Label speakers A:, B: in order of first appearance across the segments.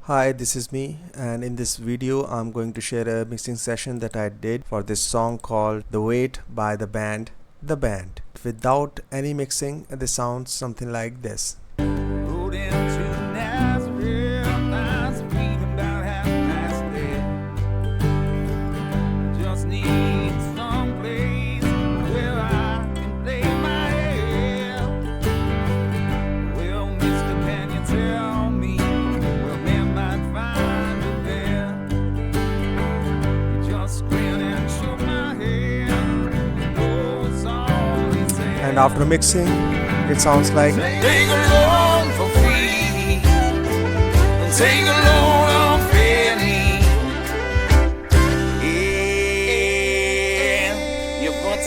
A: Hi, this is me, and in this video I'm going to share a mixing session that I did for this song called The Weight by the band The Band. Without any mixing, this sounds something like this.
B: Rode into Nazareth, nice feet about half past eight. Just need some place where I can lay my head. Well, Mr. Can you tell me where man might find a bed? He just grinned and shook my head. Oh, it's all he said.
A: And after mixing, it sounds like
B: Take a loan for free. Take a loan on penny. Yeah, you put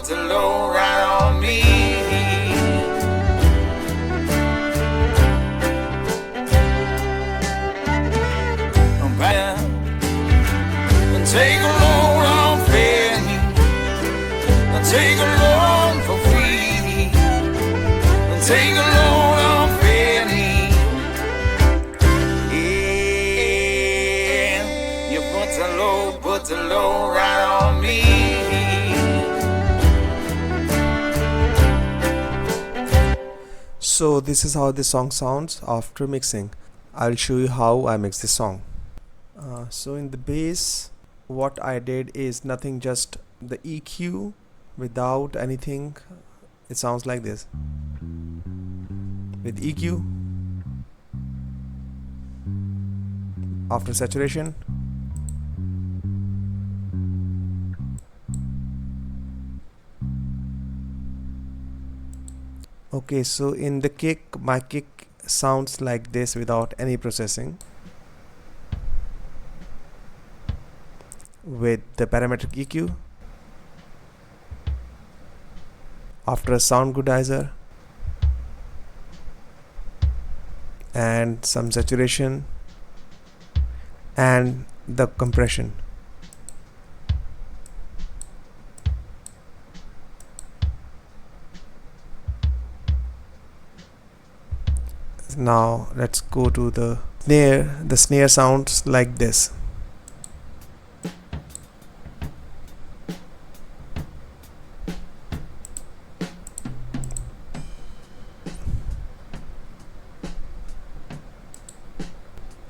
B: the load right on me. I'm back. Take a loan on penny. Take a loan for free. Take a loan on penny. Yeah, you put the load right on me.
A: So this is how the song sounds after mixing. I'll show you how I mix this song. So in the bass, what I did is nothing, just the EQ without anything. It sounds like this. With EQ, after saturation, okay, so in the kick, my kick sounds like this without any processing. With the parametric EQ, after a sound goodizer and some saturation and the compression. Now let's go to the snare. The snare sounds like this.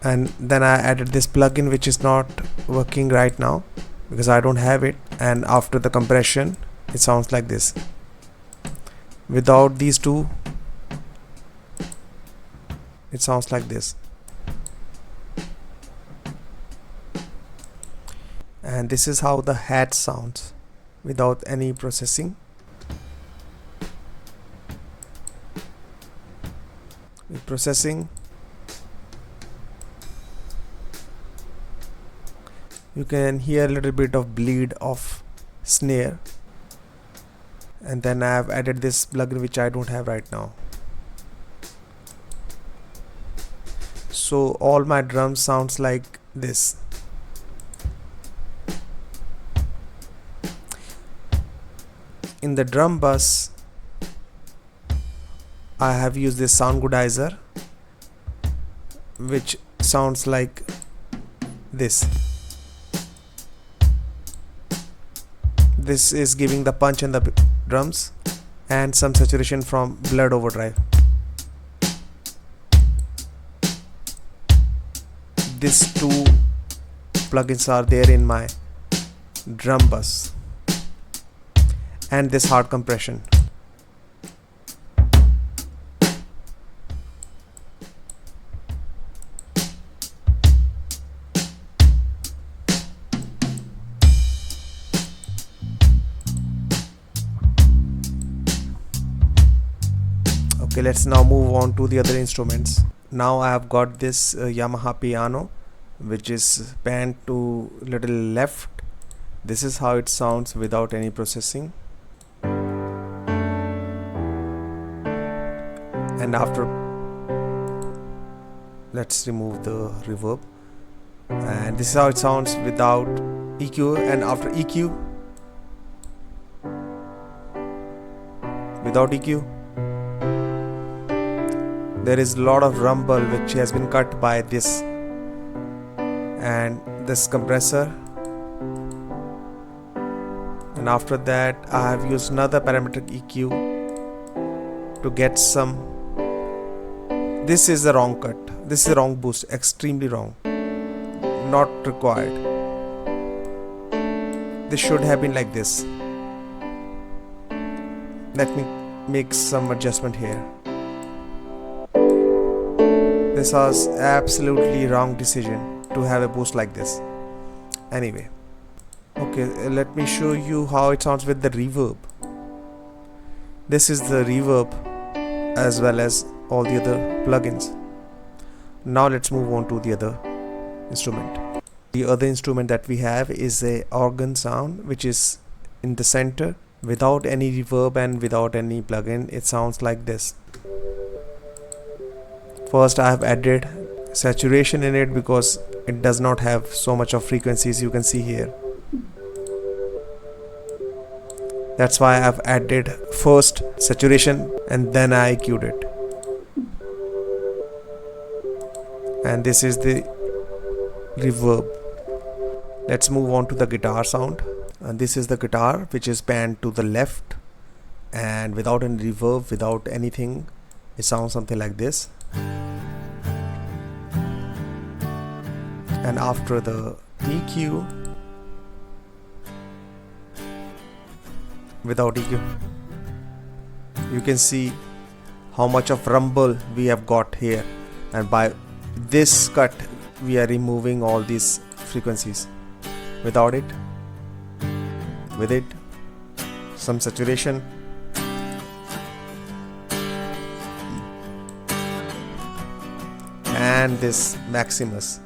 A: And then I added this plugin which is not working right now because I don't have it, and after the compression it sounds like this. Without these two, it sounds like this. And this is how the hat sounds without any processing. With processing, you can hear a little bit of bleed of snare, and then I have added this plugin which I don't have right now. So all my drums sounds like this. In the drum bus, I have used this sound goodizer which sounds like this. This is giving the punch in the drums and some saturation from Blood Overdrive. These two plugins are there in my drum bus, and this hard compression. Okay, let's now move on to the other instruments. Now I have got this Yamaha piano which is panned to little left. This is how it sounds without any processing. And after, let's remove the reverb, and this is how it sounds without EQ. And after EQ, without EQ, there is a lot of rumble which has been cut by this and this compressor. And after that I have used another parametric EQ to get some. This is the wrong cut, this is the wrong boost, extremely wrong, not required. This should have been like this. Let me make some adjustment here. This was absolutely wrong decision to have a boost like this. Anyway, okay, let me show you how it sounds with the reverb. This is the reverb as well as all the other plugins. Now let's move on to the other instrument. The other instrument that we have is a organ sound, which is in the center without any reverb and without any plugin. It sounds like this. First I have added saturation in it because it does not have so much of frequencies, you can see here. That's why I've added first saturation and then I EQ'd it. And this is the reverb. Let's move on to the guitar sound. And this is the guitar which is panned to the left and without any reverb, without anything, it sounds something like this. And after the EQ, without EQ, you can see how much of rumble we have got here, and by this cut we are removing all these frequencies. Without it, with it, some saturation, and this Maximus.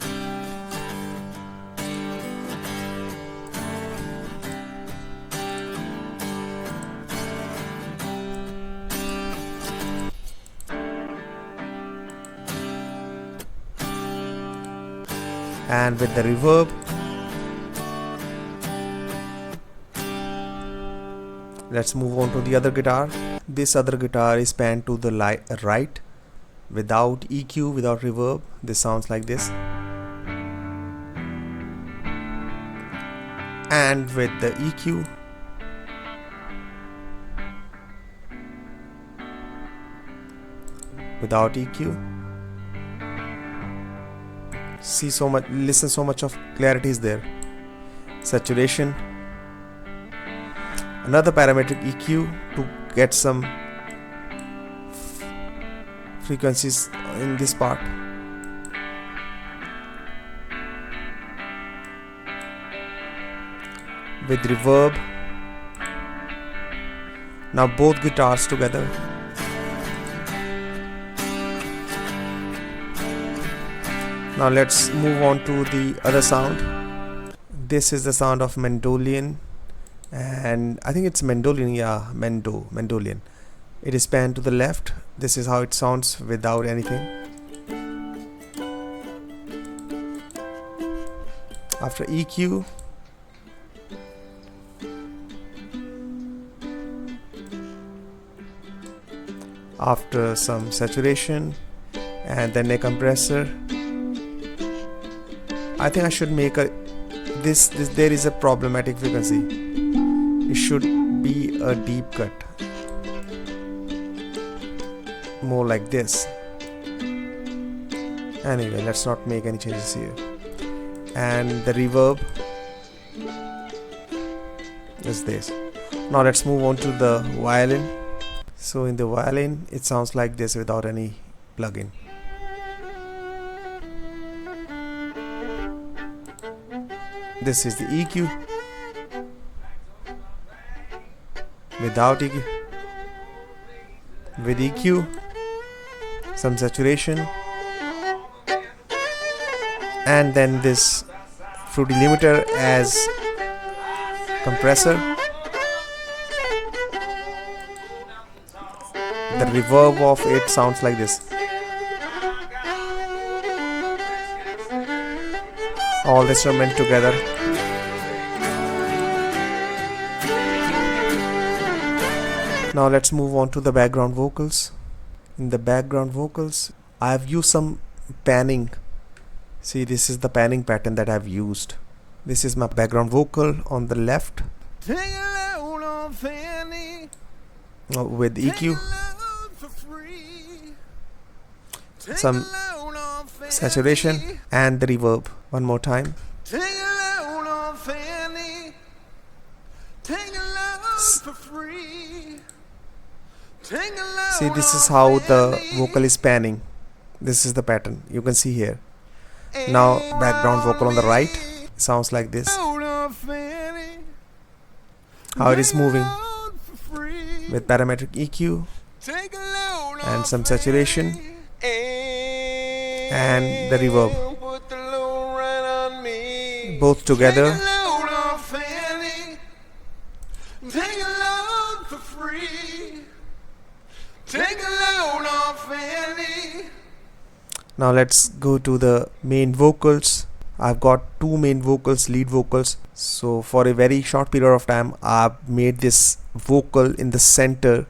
A: And with the reverb, let's move on to the other guitar. This other guitar is panned to the right without EQ, without reverb. This sounds like this. And with the EQ, without EQ, see so much, listen, so much of clarity is there. Saturation, another parametric EQ to get some frequencies in this part. With reverb, now both guitars together. Now let's move on to the other sound. This is the sound of Mendelian, and I think it's Mendelian, yeah, Mendelian. It is panned to the left. This is how it sounds without anything. After EQ, after some saturation, and then a compressor. I think I should make a this there is a problematic frequency. It should be a deep cut, more like this. Anyway, let's not make any changes here. And the reverb is this. Now let's move on to the violin. So in the violin, it sounds like this without any plugin. This is the EQ, without EQ, with EQ, some saturation, and then this Fruity limiter as compressor. The reverb of it sounds like this. All the instruments together. Now let's move on to the background vocals. In the background vocals, I have used some panning. See, this is the panning pattern that I've used. This is my background vocal on the left
B: Take a load on Fanny.
A: with
B: Take a
A: EQ,
B: load for free. Take
A: some
B: a load on Fanny.
A: saturation, and the reverb. One more time.
B: Take a load on Fanny. Take a load for free. Take a load.
A: See, this is
B: on
A: how the
B: Fanny.
A: vocal is panning. This is the pattern you can see here. Now background vocal on the right sounds like this.
B: Load on Fanny.
A: How it is
B: Take a
A: moving
B: load for free.
A: with parametric EQ
B: Take a load
A: and
B: on
A: some saturation
B: Fanny.
A: and the reverb.
B: Put the load right on me.
A: Both together.
B: Take a load on Fanny. Take a load for free. Take a load on Fanny.
A: Now let's go to the main vocals. I've got two main vocals, lead vocals. So for a very short period of time, I've made this vocal in the center,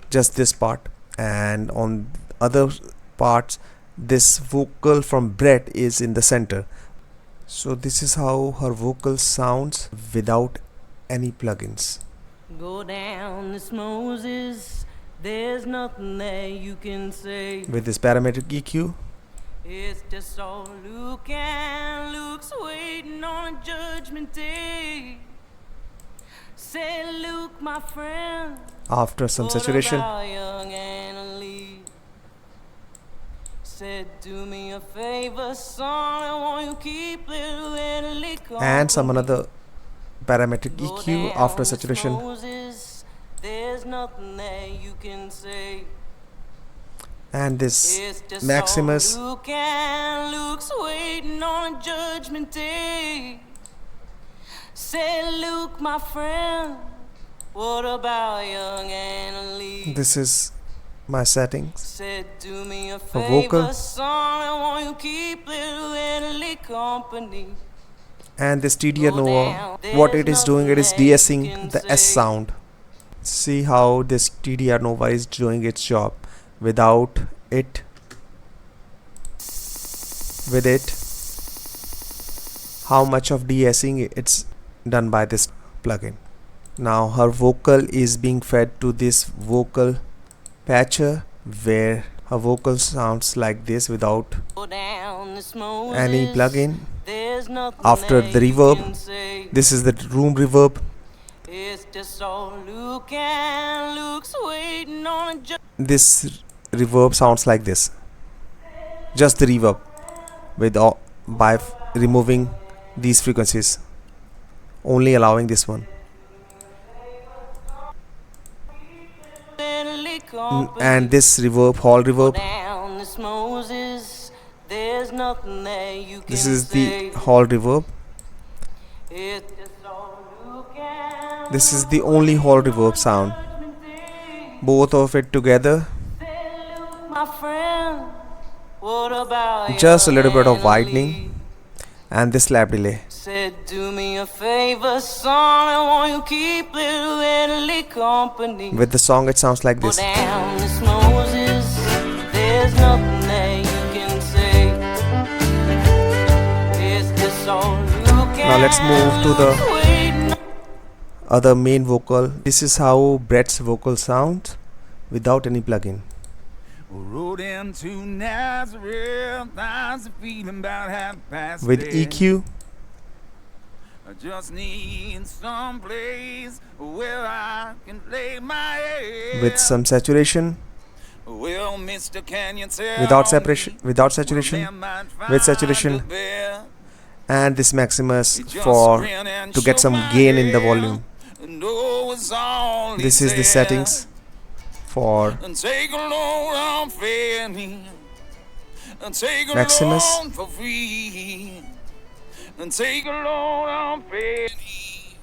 A: just this part, and on other parts, this vocal from Brett is in the center. So this is how her vocal sounds without any plugins.
C: Go down this Moses, there's nothing that you can say.
A: With this parametric EQ,
C: It's just all Luke and Luke's waiting on a judgment day. Say, Luke, my friend,
A: after some
C: what
A: saturation,
C: about young Anna Lee? Said, do me a favor, son, I want you keep little Italy
A: and some
C: company.
A: another parametric
C: Go
A: EQ
C: down
A: after
C: this
A: saturation.
C: Moses, there's nothing that you can say.
A: And this
C: It's just
A: Maximus.
C: all Luke and Luke's waiting on a judgment day. Say, Luke, my friend, what about young Anna Lee?
A: This is my settings.
C: Said, do me a
A: For
C: favor,
A: vocal.
C: son, I want you keep little Italy company.
A: And this TDR Nova, what it is doing, it is de-essing the S sound. See how this TDR Nova is doing its job without it. With it, how much of de-essing it's done by this plugin. Now her vocal is being fed to this vocal patcher where her vocal sounds like this without
C: Go down this Moses,
A: any plugin.
C: there's nothing
A: After
C: that
A: the
C: you
A: reverb,
C: can say.
A: this is the room reverb.
C: It's just all Luke and Luke's waiting on a
A: This reverb sounds like this. Just the reverb with all, by removing these frequencies, only allowing this one.
C: Italy company.
A: And this reverb, hall reverb,
C: Down this Moses, there's nothing that you can
A: this is
C: say.
A: the hall reverb.
C: It's just all Luke and
A: This is the only hall reverb sound. Both of it together,
C: Luke, my friend. What about
A: just a little bit of
C: Anna
A: widening,
C: Lee?
A: and this lap delay.
C: Said, do me a favor, son, I want you keep little Italy company.
A: With the song, it sounds like
C: Go
A: this.
C: down this Moses, there's nothing that you can say. It's just all Luke
A: Now let's move to the
C: and Luke's waiting
A: other main vocal. This is how Brett's vocal sounds without any plugin.
B: Rode into Nazareth, I was feeling about half past
A: With
B: there.
A: EQ,
B: I just need some place where I can lay my head.
A: with some saturation,
B: Well, Mr. Can you tell
A: without
B: me
A: separation, without
B: where
A: saturation,
B: man might
A: with
B: find
A: saturation,
B: a bed?
A: and this Maximus
B: He just
A: for
B: grinned and
A: to get
B: shook
A: some
B: my
A: gain in the
B: head.
A: volume.
B: No, it's all he
A: This is the
B: said.
A: settings for
B: And take a load on Fanny. And take a
A: Maximus.
B: load for free. And take a load on Fanny.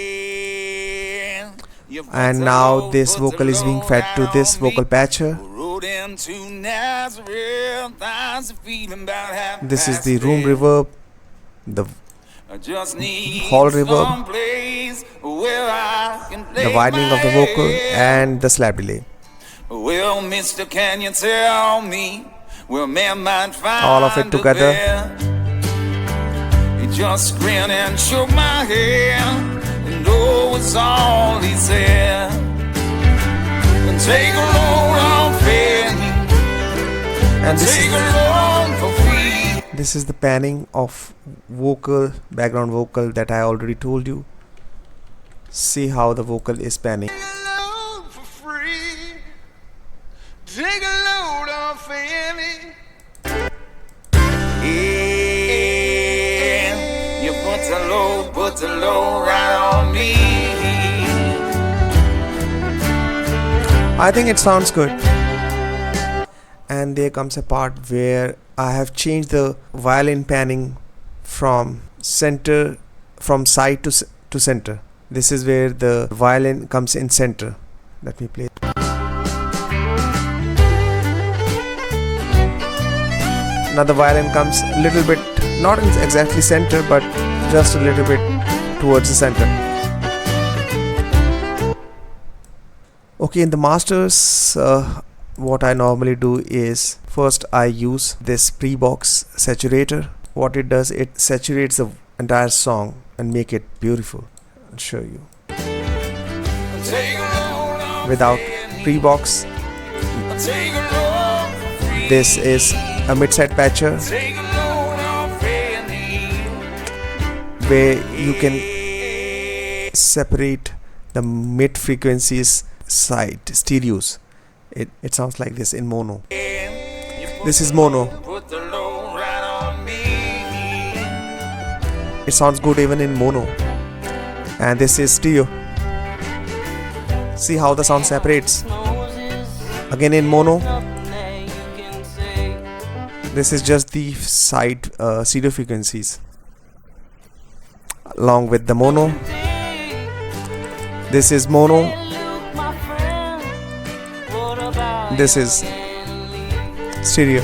B: Yeah. You put
A: and
B: the
A: now
B: load,
A: this
B: put the
A: vocal is being
B: load
A: fed to
B: out
A: this
B: on me.
A: vocal patcher.
B: Rode into Nazareth, I was feeling about half
A: This is
B: past
A: the room
B: there.
A: reverb, the
B: I just need
A: hall reverb,
B: some place where I can play
A: the widening of the
B: my
A: vocal,
B: hand.
A: and the slap delay.
B: Well, mister, can you tell me where man might find
A: All of it together.
B: there? He just grinned and shook my hand, and oh, it's all he said. And take a load off Fanny,
A: And
B: take a load for free.
A: this is the panning of vocal, background vocal that I already told you. See how the vocal is panning.
B: Take a load for free. Take a load off Fanny. Yeah, you put the load right on me.
A: I think it sounds good. And there comes a part where I have changed the violin panning from center, from side to center. This is where the violin comes in center. Let me play. Now the violin comes a little bit, not in exactly center, but just a little bit towards the center. Okay, in the masters, what I normally do is first I use this pre-box saturator. What it does, it saturates the entire song and make it beautiful. I'll show you.
B: Take a load off
A: Without pre-box,
B: take a load for free.
A: this is a mid-side patcher
B: Take a load off Fanny.
A: where you can separate the mid frequencies side stereos. It sounds like this in mono. This is mono.
B: Put the load right on me.
A: It sounds good even in mono. And this is stereo. See how the sound separates. Again in mono. This is just the side stereo frequencies along with the mono. This is mono. This is stereo.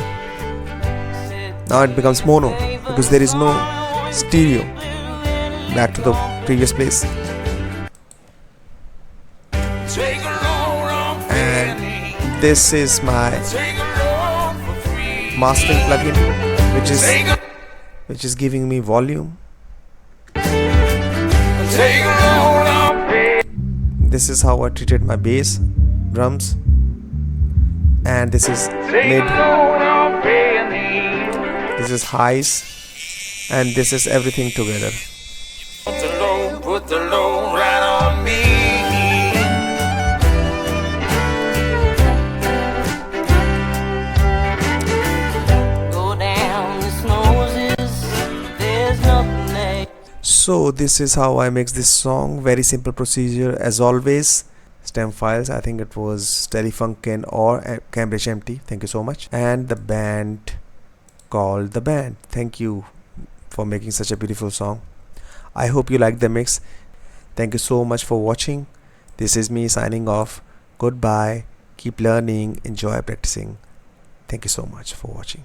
A: Now it becomes mono because there is no stereo. Back to the previous place.
B: Take a load off
A: And
B: Fanny.
A: this is my
B: Take a load for free.
A: mastering plugin,
B: Take a
A: giving me volume.
B: take a load off Fanny.
A: This is how I treated my bass, drums, and this is
B: Take
A: mid.
B: a load off Fanny.
A: This is highs, and this is everything together.
B: Put the load right on me.
C: Go down this noses, there's nothing there.
A: So this is how I mix this song. Very simple procedure as always. Stem files, I think it was Telefunken or Cambridge MT. Thank you so much. And the band called The Band. Thank you for making such a beautiful song. I hope you liked the mix. Thank you so much for watching. This is me signing off. Goodbye. Keep learning. Enjoy practicing. Thank you so much for watching.